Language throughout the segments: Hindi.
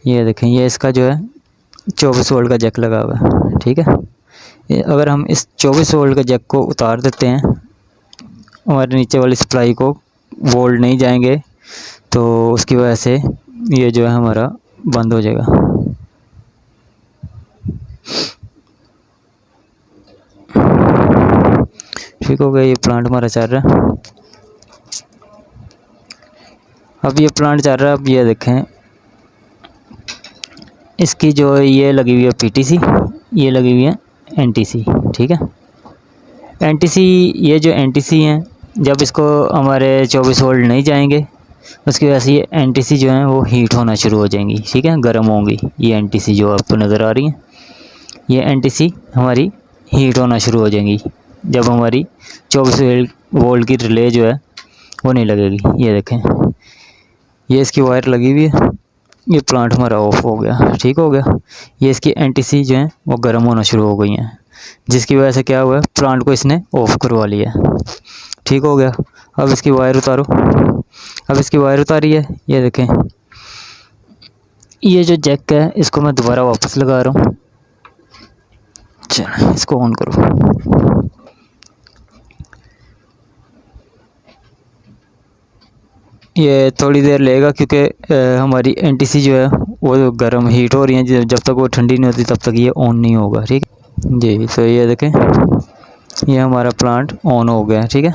ये देखें, ये इसका जो है 24 वोल्ट का जैक लगा हुआ है, ठीक है। अगर हम इस 24 वोल्ट के जैक को उतार देते हैं, हमारे नीचे वाली सप्लाई को वोल्ट नहीं जाएंगे, तो उसकी वजह से ये जो है हमारा बंद हो जाएगा। ठीक हो गया, ये प्लांट हमारा चल रहा है। अब ये प्लांट चल रहा है। अब ये देखें, इसकी जो ये लगी हुई है पीटीसी, ये लगी हुई है एनटीसी, ठीक है। एनटीसी, ये जो एनटीसी हैं, जब इसको हमारे 24 वोल्ट नहीं जाएंगे, उसकी वजह से ये एनटीसी जो है वो हीट होना शुरू हो जाएंगी, ठीक है, गर्म होंगी। ये एनटीसी जो आपको नज़र आ रही है, ये एनटीसी हमारी हीट होना शुरू हो जाएंगी जब हमारी 24 वोल्ट की रिले जो है वो नहीं लगेगी। ये देखें, ये इसकी वायर लगी हुई है, ये प्लांट हमारा ऑफ हो गया, ठीक हो गया। ये इसकी एनटीसी जो है वो गर्म होना शुरू हो गई हैं, जिसकी वजह से क्या हुआ है, प्लांट को इसने ऑफ करवा लिया, ठीक हो गया। अब इसकी वायर उतारो। अब इसकी वायर उतारी है, ये देखें, ये जो जैक है इसको मैं दोबारा वापस लगा रहा हूँ। चलो इसको ऑन करो। ये थोड़ी देर लेगा क्योंकि हमारी एनटीसी जो है वो गर्म हीट हो रही है, जब तक वो ठंडी नहीं होती तब तक ये ऑन नहीं होगा, ठीक है जी। तो ये देखें, ये हमारा प्लांट ऑन हो गया, ठीक है।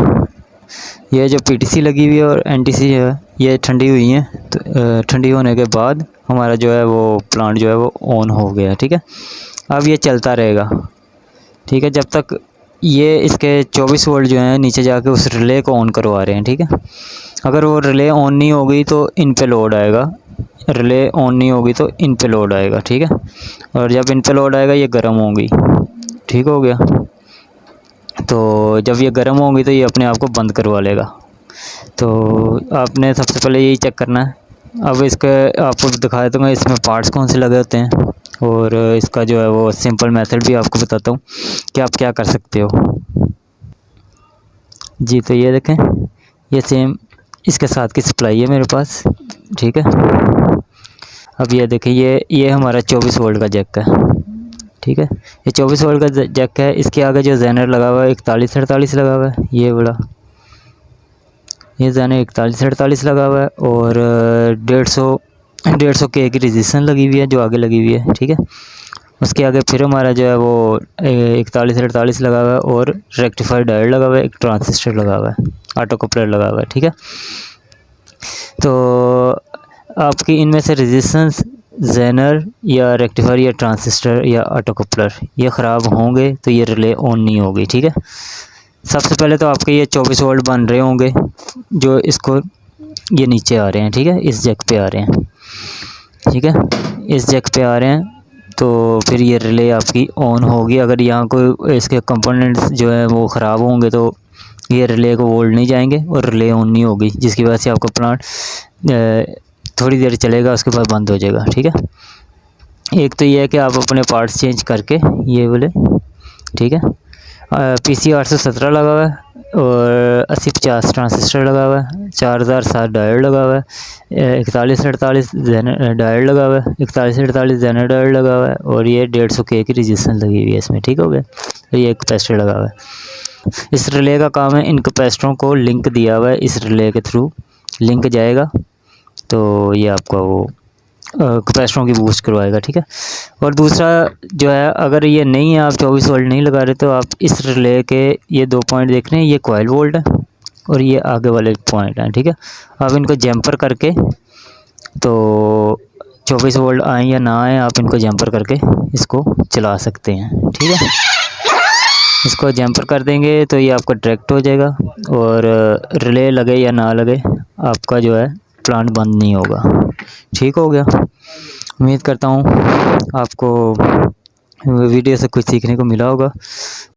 ये जो पीटीसी लगी हुई है और एनटीसी है ये ठंडी हुई है, तो ठंडी होने के बाद हमारा जो है वो प्लांट जो है वो ऑन हो गया, ठीक है। अब ये चलता रहेगा, ठीक है, जब तक ये इसके 24 वोल्ट जो हैं नीचे जाके उस रिले को ऑन करवा रहे हैं, ठीक है। अगर वो रिले ऑन नहीं होगी तो इन पे लोड आएगा, रिले ऑन नहीं होगी तो इन पे लोड आएगा, ठीक है। और जब इन पे लोड आएगा ये गर्म होंगी, ठीक हो गया। तो जब ये गर्म होंगी तो ये अपने आप को बंद करवा लेगा। तो आपने सबसे पहले यही चेक करना है। अब इसके आपको दिखा देता हूँ इसमें पार्ट्स कौन से लगे होते हैं, और इसका जो है वो सिंपल मेथड भी आपको बताता हूँ कि आप क्या कर सकते हो जी। तो ये देखें, ये सेम इसके साथ की सप्लाई है मेरे पास, ठीक है। अब ये देखें, ये हमारा 24 वोल्ट का जैक है, ठीक है। ये 24 वोल्ट का जैक है। इसके आगे जो जेनर लगा हुआ है 4148 लगा हुआ है, ये बड़ा, ये जेनर 4148 लगा हुआ है, और 150 के की रेजिस्टेंस लगी हुई है जो आगे लगी हुई है, ठीक है। उसके आगे फिर हमारा जो है वो 4148 लगा हुआ है, और रेक्टिफायर डायोड लगा हुआ है, एक ट्रांजिस्टर लगा हुआ है, ऑटो कपलर लगा हुआ है, ठीक है। तो आपकी इनमें से रेजिस्टेंस, जेनर या रेक्टिफायर या ट्रांजिस्टर या ऑटो कपलर ये ख़राब होंगे तो ये रिले ऑन नहीं होगी, ठीक है। सबसे पहले तो आपके ये 24 वोल्ट बन रहे होंगे जो इसको ये नीचे आ रहे हैं, ठीक है, इस जैक पे आ रहे हैं, ठीक है, इस जैक पे आ रहे हैं। तो फिर ये रिले आपकी ऑन होगी। अगर यहाँ कोई इसके कंपोनेंट्स जो है वो ख़राब होंगे तो ये रिले को वोल्ट नहीं जाएंगे और रिले ऑन नहीं होगी, जिसकी वजह से आपका प्लांट थोड़ी देर चलेगा, उसके बाद बंद हो जाएगा, ठीक है। एक तो ये है कि आप अपने पार्ट्स चेंज करके ये बोले, ठीक है। PC 817 लगा हुआ है, और 8050 ट्रांजिस्टर लगा हुआ है, 4007 डायोड लगा हुआ है, 4148 डायोड लगा हुआ है, 4148 जेनर डायोड लगा हुआ है, और ये 150 के की रेजिस्टेंस लगी हुई है इसमें, ठीक हो गया। तो ये एक कैपेसिटर लगा हुआ है। इस रिले का काम है, इन कैपेसिटरों को लिंक दिया हुआ है, इस रिले के थ्रू लिंक जाएगा तो ये आपका वो कैपेसिटरों की बूस्ट करवाएगा, ठीक है। और दूसरा जो है, अगर ये नहीं है, आप 24 वोल्ट नहीं लगा रहे, तो आप इस रिले के ये 2 पॉइंट देख रहे हैं, ये कॉइल वोल्ट है और ये आगे वाले पॉइंट हैं, ठीक है। आप इनको जंपर करके, तो 24 वोल्ट आए या ना आए, आप इनको जंपर करके इसको चला सकते हैं, ठीक है। इसको जंपर कर देंगे तो ये आपका डायरेक्ट हो जाएगा, और रिले लगे या ना लगे आपका जो है प्लांट बंद नहीं होगा, ठीक हो गया। उम्मीद करता हूँ आपको वीडियो से कुछ सीखने को मिला होगा।